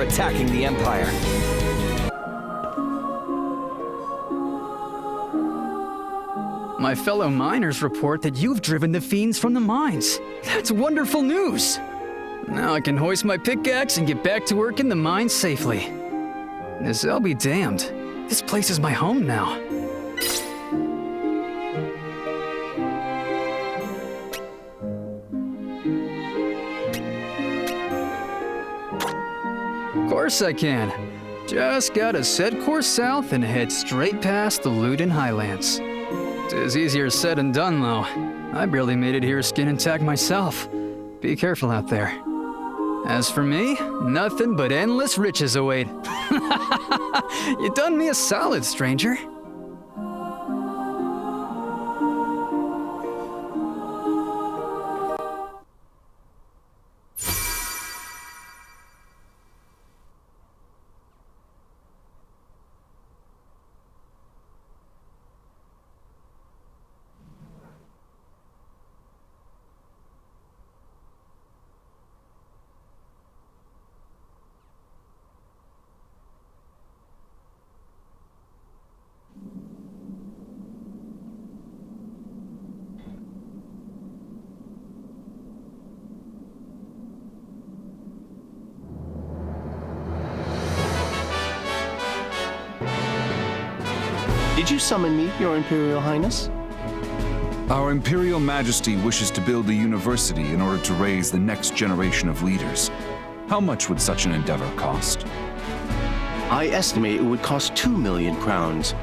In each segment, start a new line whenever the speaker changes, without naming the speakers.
attacking the Empire.
My fellow miners report that you've driven the fiends from the mines. That's wonderful news. Now I can hoist my pickaxe and get back to work in the mines safely. I'll be damned. This place is my home now. Of course I can. Just gotta set course south and head straight past the Luden Highlands. It's easier said than done, though. I barely made it here skin intact myself. Be careful out there. As for me, nothing but endless riches await. You done me a solid, stranger.
Did you summon me, Your Imperial Highness?
Our Imperial Majesty wishes to build a university in order to raise the next generation of leaders. How much would such an endeavor cost?
I estimate it would cost 2 million crowns.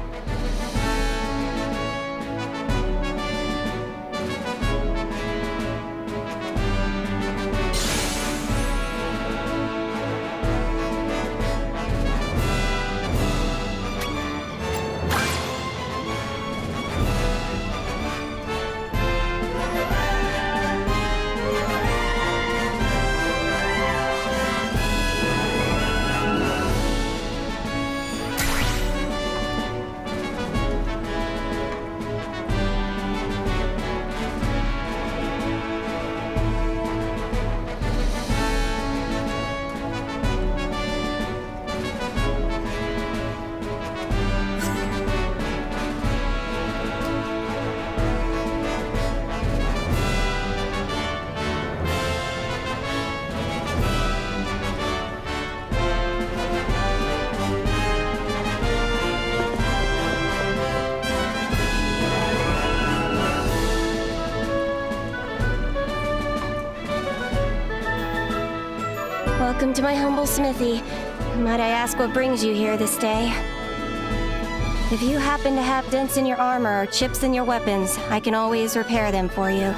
Welcome to my humble smithy. Might I ask what brings you here this day? If you happen to have dents in your armor or chips in your weapons, I can always repair them for you.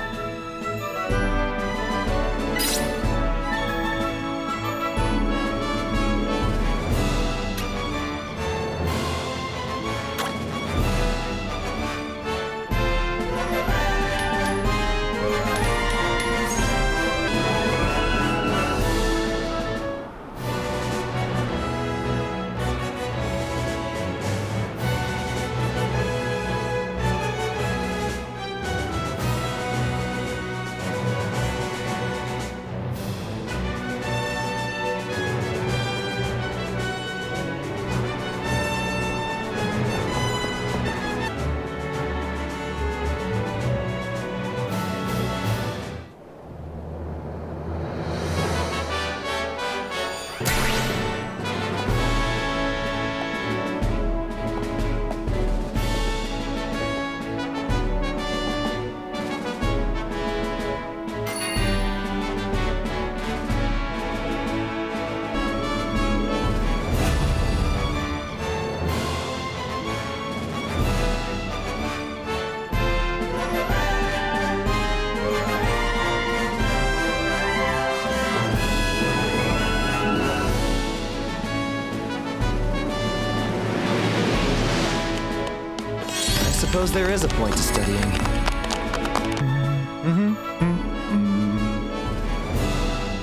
I suppose there is a point to studying.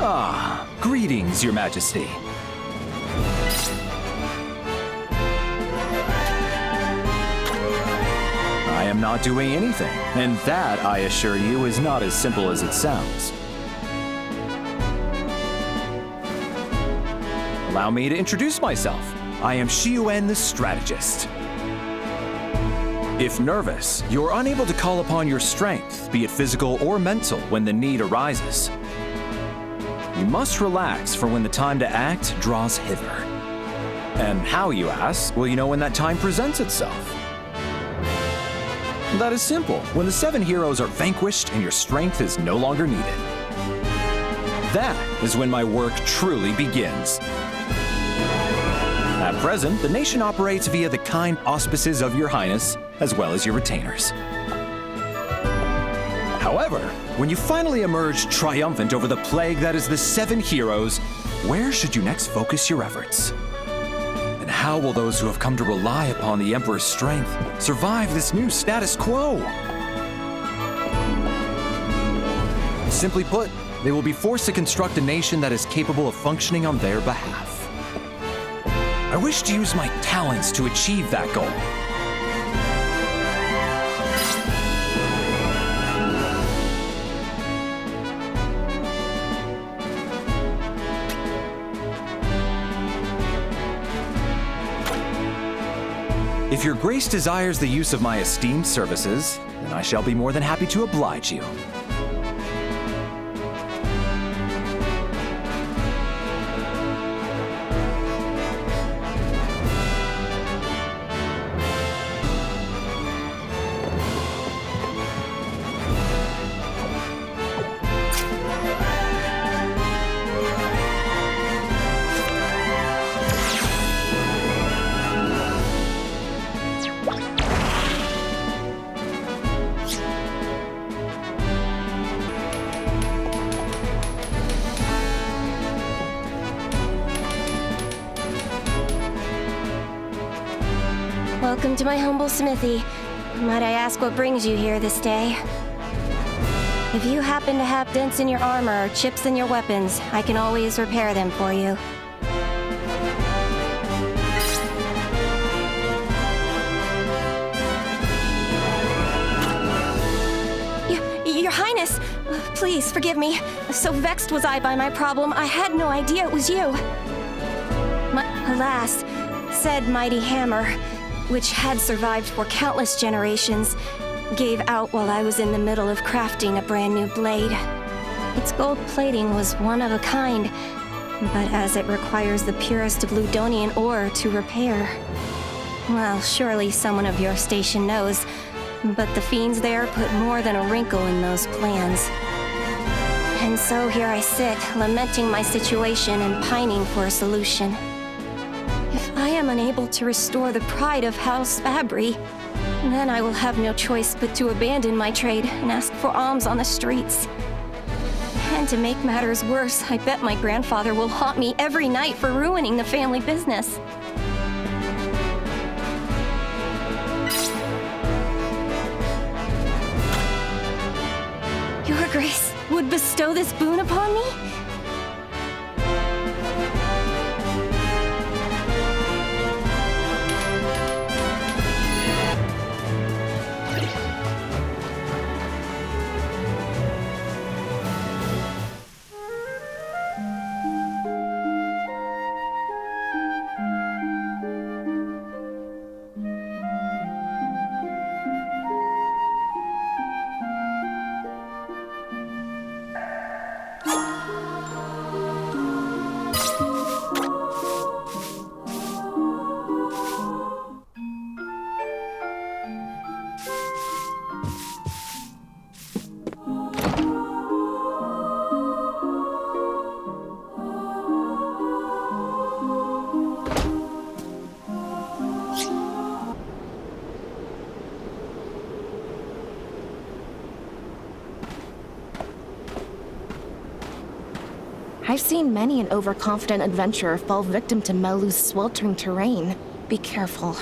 Ah, greetings, Your Majesty. I am not doing anything, and that, I assure you, is not as simple as it sounds. Allow me to introduce myself. I am Xiuan the Strategist. If nervous, you're unable to call upon your strength, be it physical or mental, when the need arises. You must relax for when the time to act draws hither. And how, you ask, will you know when that time presents itself? That is simple. When the 7 heroes are vanquished and your strength is no longer needed. That is when my work truly begins. At present, the nation operates via the kind auspices of your highness, as well as your retainers. However, when you finally emerge triumphant over the plague that is the 7 heroes, where should you next focus your efforts? And how will those who have come to rely upon the Emperor's strength survive this new status quo? Simply put, they will be forced to construct a nation that is capable of functioning on their behalf. I wish to use my talents to achieve that goal. If your grace desires the use of my esteemed services, then I shall be more than happy to oblige you.
Welcome to my humble smithy. Might I ask what brings you here this day? If you happen to have dents in your armor or chips in your weapons, I can always repair them for you. Your Highness, please forgive me. So vexed was I by my problem, I had no idea it was you. Alas, said mighty hammer, which had survived for countless generations, gave out while I was in the middle of crafting a brand new blade. Its gold plating was one of a kind, but as it requires the purest of Ludonian ore to repair. Well, surely someone of your station knows, but the fiends there put more than a wrinkle in those plans. And so here I sit, lamenting my situation and pining for a solution. If I am unable to restore the pride of House Fabry, then I will have no choice but to abandon my trade and ask for alms on the streets. And to make matters worse, I bet my grandfather will haunt me every night for ruining the family business. Your Grace would bestow this boon upon me?
I've seen many an overconfident adventurer fall victim to Melu's sweltering terrain. Be careful.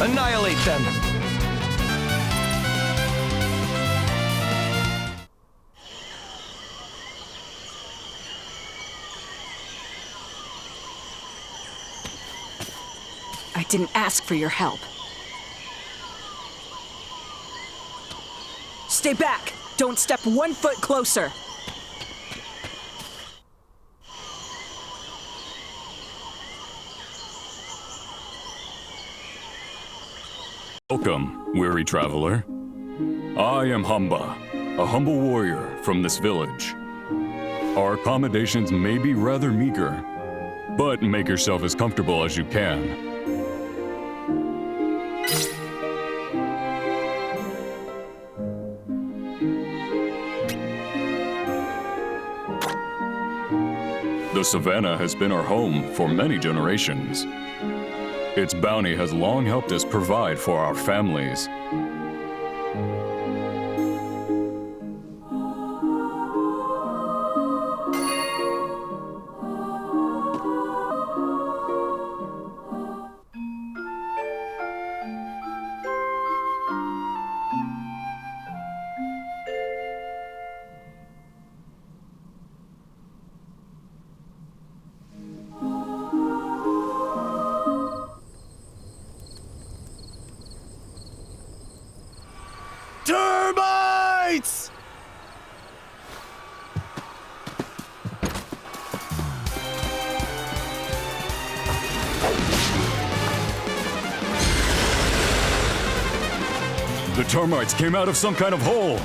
Annihilate them!
I didn't ask for your help. Stay back! Don't step 1 foot closer!
Welcome, weary traveler. I am Hamba, a humble warrior from this village. Our accommodations may be rather meager, but make yourself as comfortable as you can. The savannah has been our home for many generations. Its bounty has long helped us provide for our families.
Termites!
The termites came out of some kind of hole.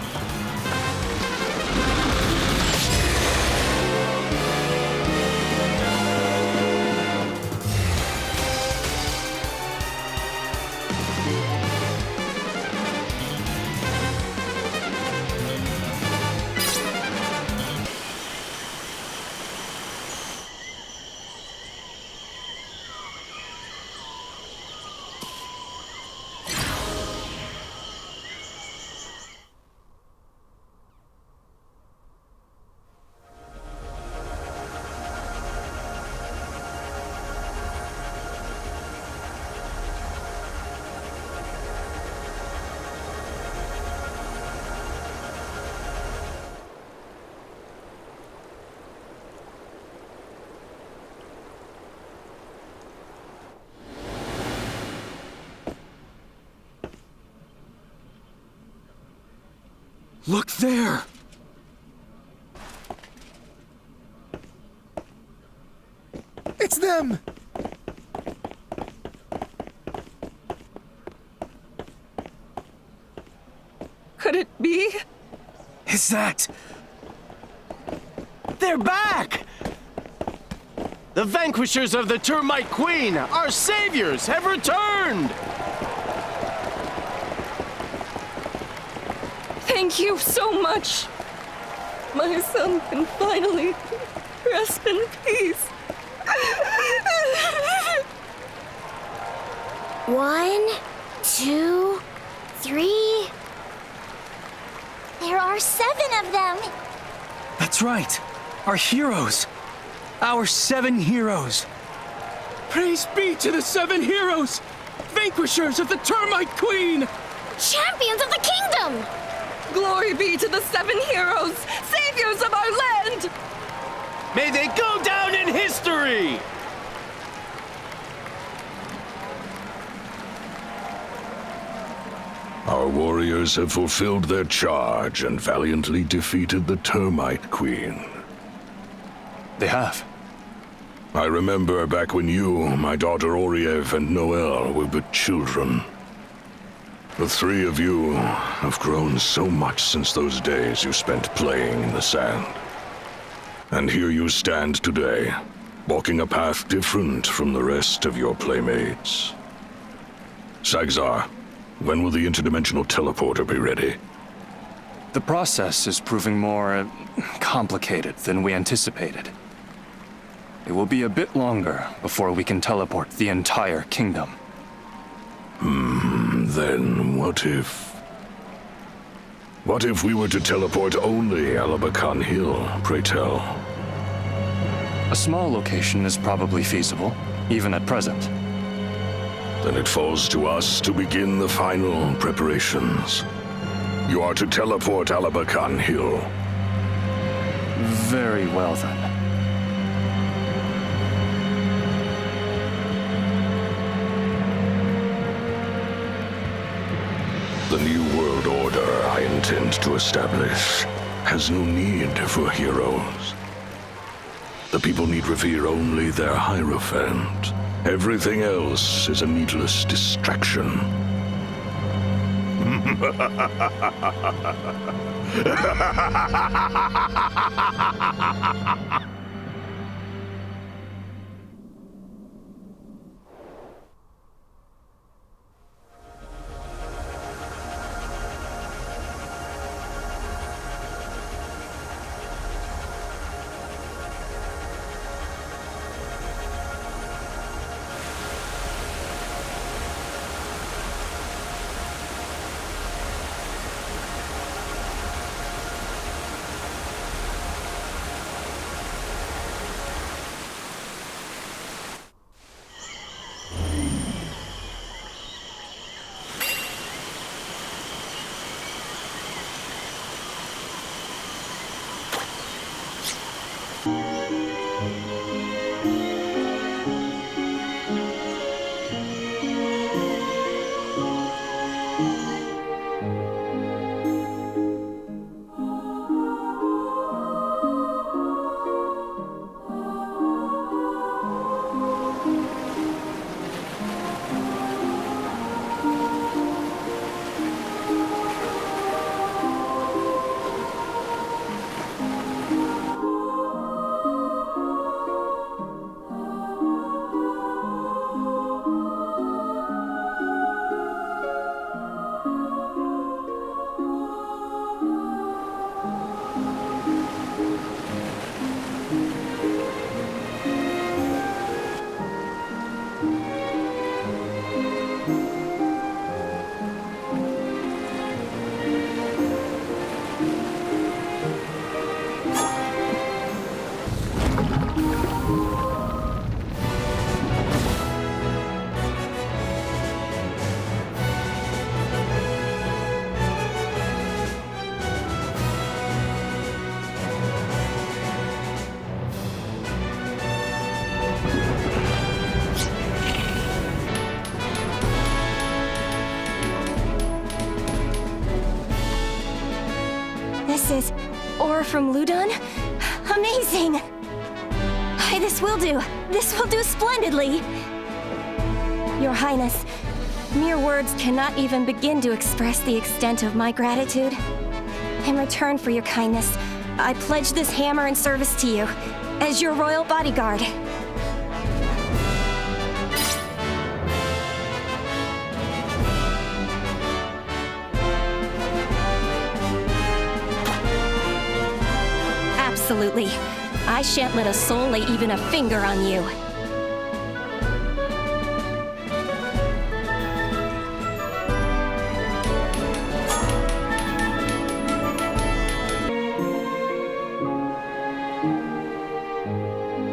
Look there! It's them!
Could it be?
Is that... They're back! The vanquishers of the Termite Queen, our saviors, have returned!
Thank you so much! My son can finally rest in peace.
1, 2, 3. There are 7 of them.
That's right. Our heroes. Our 7 heroes. Praise be to the 7 heroes! Vanquishers of the Termite Queen!
Champions of the kingdom!
Glory be to the 7 heroes, saviors of our land!
May they go down in history!
Our warriors have fulfilled their charge and valiantly defeated the Termite Queen.
They have.
I remember back when you, my daughter Oriev, and Noel were but children. The 3 of you have grown so much since those days you spent playing in the sand. And here you stand today, walking a path different from the rest of your playmates. SaGa, when will the interdimensional teleporter be ready?
The process is proving more complicated than we anticipated. It will be a bit longer before we can teleport the entire kingdom.
Then what if... What if we were to teleport only Alabakan Hill, pray tell?
A small location is probably feasible, even at present.
Then it falls to us to begin the final preparations. You are to teleport Alabakan Hill.
Very well then.
The new world order I intend to establish has no need for heroes. The people need revere only their Hierophant. Everything else is a needless distraction.
This is ore from Ludon? Amazing! Aye, this will do. This will do splendidly. Your Highness, mere words cannot even begin to express the extent of my gratitude. In return for your kindness, I pledge this hammer in service to you, as your royal bodyguard. Absolutely. I shan't let a soul lay even a finger on you.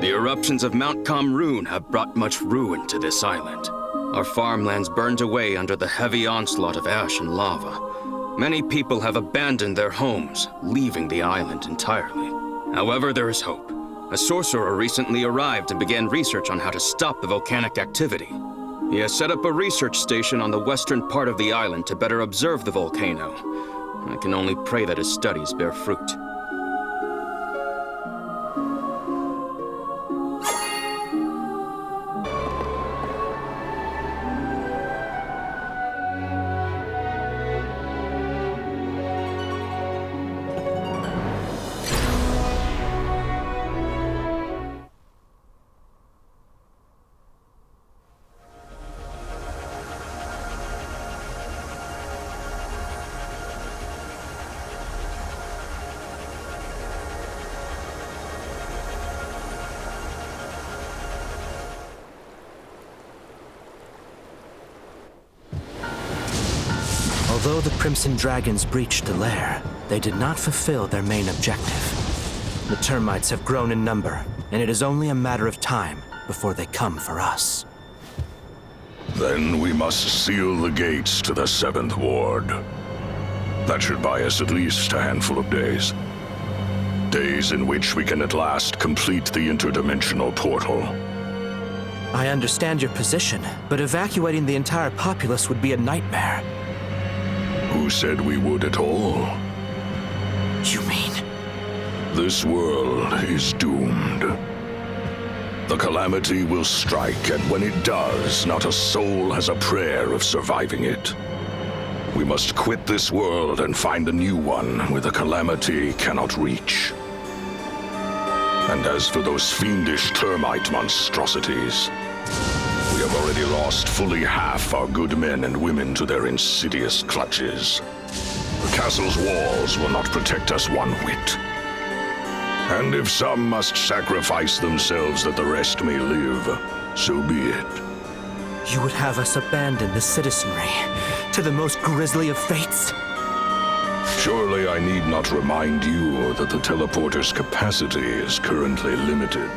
The eruptions of Mount Kamrun have brought much ruin to this island. Our farmlands burned away under the heavy onslaught of ash and lava. Many people have abandoned their homes, leaving the island entirely. However, there is hope. A sorcerer recently arrived and began research on how to stop the volcanic activity. He has set up a research station on the western part of the island to better observe the volcano. I can only pray that his studies bear fruit.
Although the Crimson Dragons breached the lair, they did not fulfill their main objective. The termites have grown in number, and it is only a matter of time before they come for us.
Then we must seal the gates to the 7th Ward. That should buy us at least a handful of days. Days in which we can at last complete the interdimensional portal.
I understand your position, but evacuating the entire populace would be a nightmare.
Who said we would at all?
You mean?
This world is doomed. The calamity will strike, and when it does, not a soul has a prayer of surviving it. We must quit this world and find a new one where the calamity cannot reach. And as for those fiendish termite monstrosities, we have already lost fully half our good men and women to their insidious clutches. The castle's walls will not protect us one whit. And if some must sacrifice themselves that the rest may live, so be it.
You would have us abandon the citizenry to the most grisly of fates?
Surely I need not remind you that the teleporter's capacity is currently limited.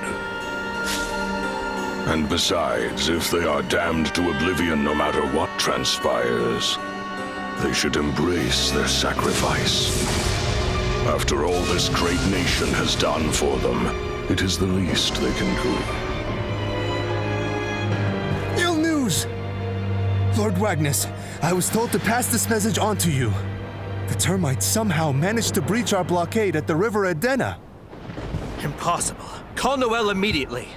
And besides, if they are damned to oblivion no matter what transpires, they should embrace their sacrifice. After all this great nation has done for them, it is the least they can do.
Ill news! Lord Wagnus, I was told to pass this message on to you. The termites somehow managed to breach our blockade at the river Edena.
Impossible. Call Noel immediately.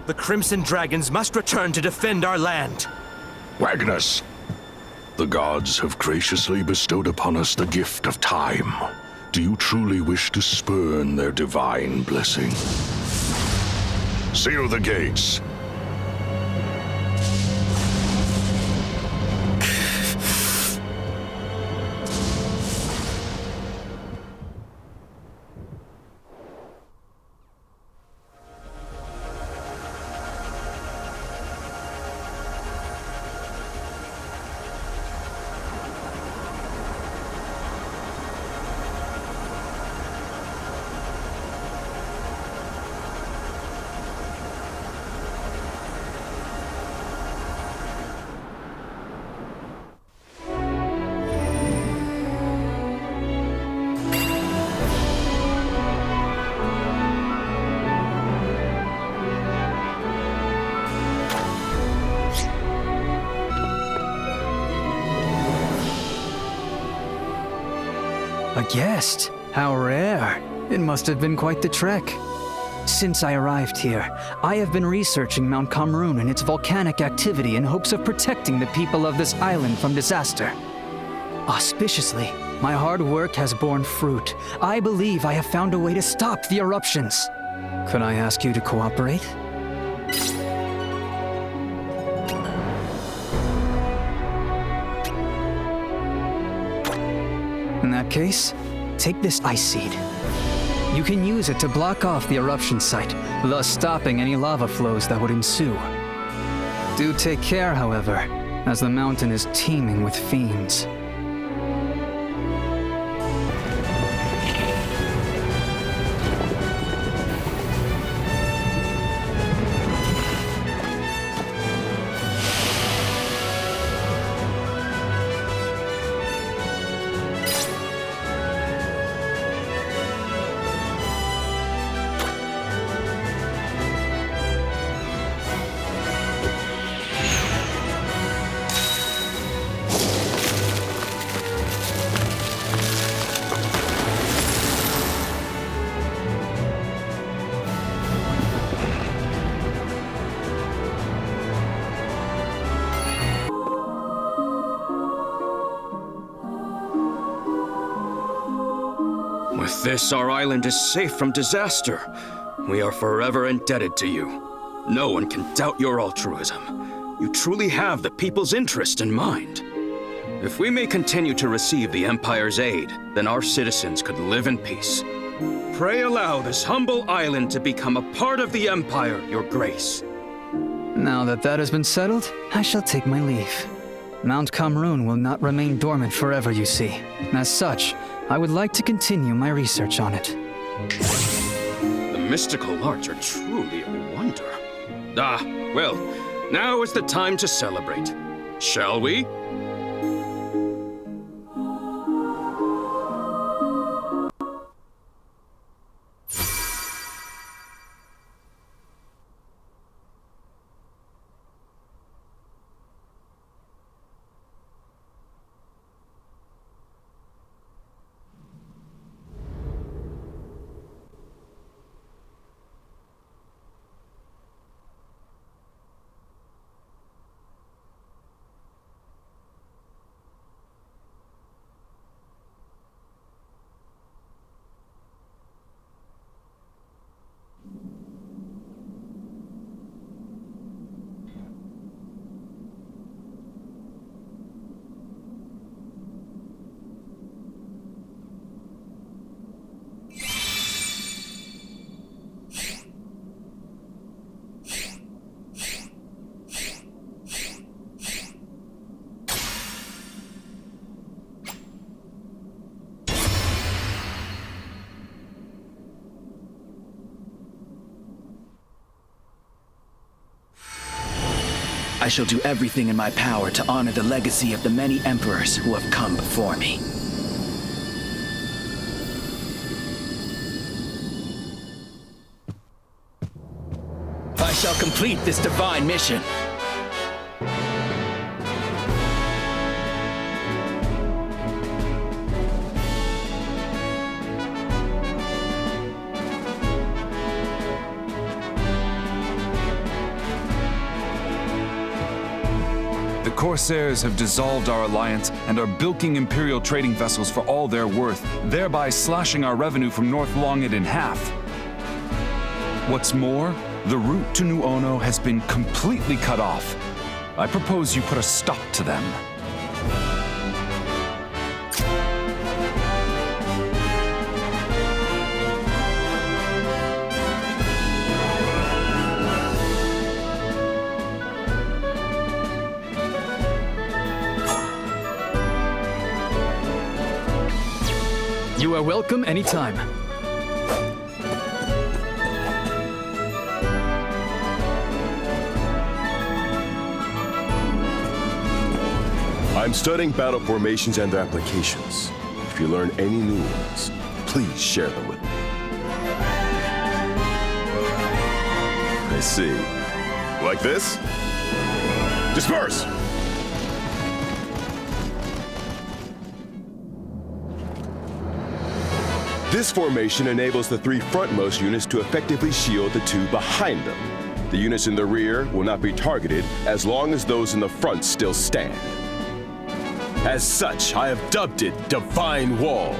The Crimson Dragons must return to defend our land.
Wagnus, the gods have graciously bestowed upon us the gift of time. Do you truly wish to spurn their divine blessing? Seal the gates.
A guest? How rare. It must have been quite the trek. Since I arrived here, I have been researching Mount Kamrun and its volcanic activity in hopes of protecting the people of this island from disaster. Auspiciously, my hard work has borne fruit. I believe I have found a way to stop the eruptions. Could I ask you to cooperate? In that case, take this ice seed. You can use it to block off the eruption site, thus stopping any lava flows that would ensue. Do take care, however, as the mountain is teeming with fiends.
With this, our island is safe from disaster. We are forever indebted to you. No one can doubt your altruism. You truly have the people's interest in mind. If we may continue to receive the Empire's aid, then our citizens could live in peace. Pray allow this humble island to become a part of the Empire, Your Grace.
Now that that has been settled, I shall take my leave. Mount Kamrun will not remain dormant forever, you see. As such, I would like to continue my research on it.
The mystical arts are truly a wonder. Well, Now is the time to celebrate. Shall we?
I shall do everything in my power to honor the legacy of the many emperors who have come before me. I shall complete this divine mission.
The Corsairs have dissolved our alliance and are bilking Imperial trading vessels for all their worth, thereby slashing our revenue from North Longit in half. What's more, the route to New Ono has been completely cut off. I propose you put a stop to them.
You are welcome anytime.
I'm studying battle formations and their applications. If you learn any new ones, please share them with me. I see. Like this? Disperse! This formation enables the three frontmost units to effectively shield the two behind them. The units in the rear will not be targeted as long as those in the front still stand. As such, I have dubbed it Divine Wall.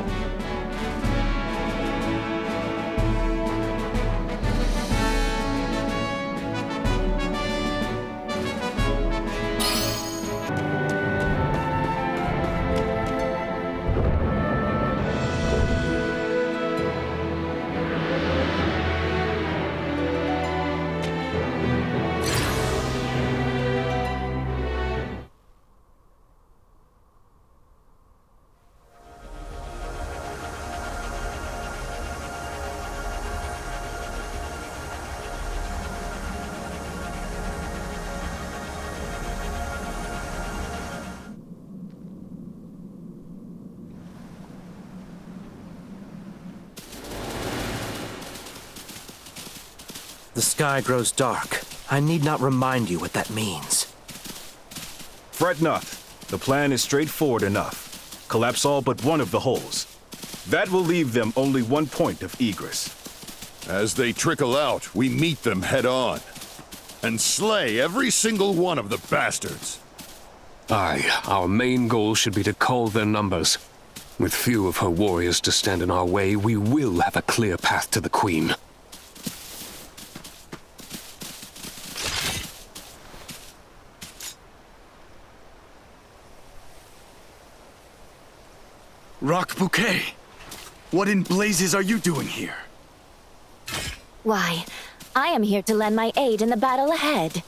The sky grows dark. I need not remind you what that means.
Fret not. The plan is straightforward enough. Collapse all but one of the holes. That will leave them only one point of egress.
As they trickle out, we meet them head on. And slay every single one of the bastards.
Aye, our main goal should be to cull their numbers. With few of her warriors to stand in our way, we will have a clear path to the Queen.
Rock Bouquet, what in blazes are you doing here?
Why, I am here to lend my aid in the battle ahead.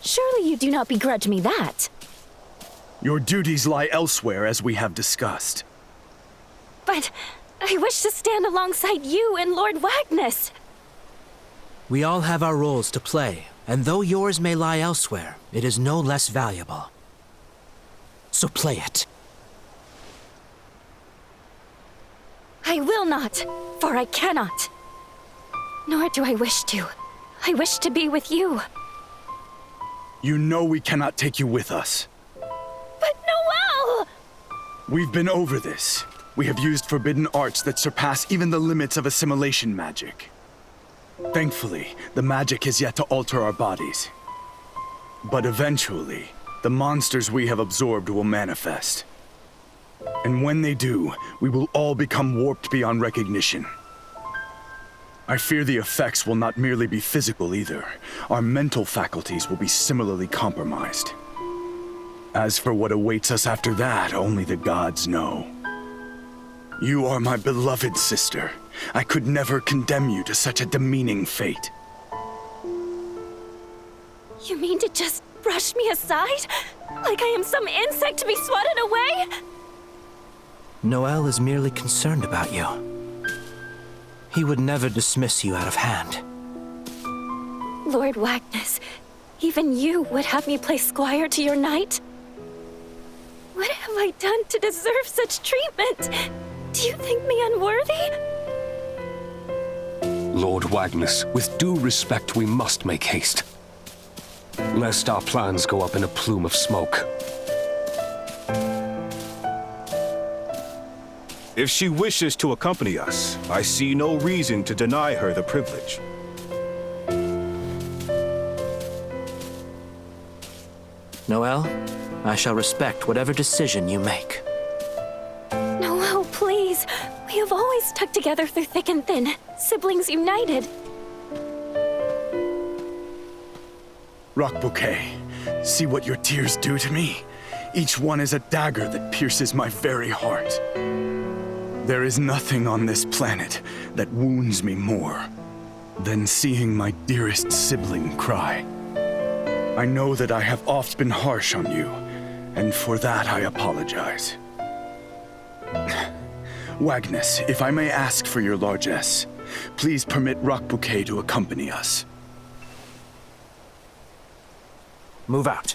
Surely you do not begrudge me that.
Your duties lie elsewhere, as we have discussed.
But I wish to stand alongside you and Lord Wagnus.
We all have our roles to play, And though yours may lie elsewhere, it is no less valuable. So play it.
I will not, for I cannot. Nor do I wish to. I wish to be with you.
You know we cannot take you with us.
But Noel!
We've been over this. We have used forbidden arts that surpass even the limits of assimilation magic. Thankfully, the magic has yet to alter our bodies. But eventually, the monsters we have absorbed will manifest. And when they do, we will all become warped beyond recognition. I fear the effects will not merely be physical either. Our mental faculties will be similarly compromised. As for what awaits us after that, only the gods know. You are my beloved sister. I could never condemn you to such a demeaning fate.
You mean to just brush me aside? Like I am some insect to be swatted away?
Noel is merely concerned about you. He would never dismiss you out of hand.
Lord Wagnus, even you would have me play squire to your knight? What have I done to deserve such treatment? Do you think me unworthy?
Lord Wagnus, with due respect, we must make haste. Lest our plans go up in a plume of smoke.
If she wishes to accompany us, I see no reason to deny her the privilege.
Noel, I shall respect whatever decision you make.
Noel, please. We have always stuck together through thick and thin, siblings united.
Rock Bouquet, see what your tears do to me? Each one is a dagger that pierces my very heart. There is nothing on this planet that wounds me more than seeing my dearest sibling cry. I know that I have oft been harsh on you, and for that I apologize. Wagnus, if I may ask for your largesse, please permit Rock Bouquet to accompany us.
Move out.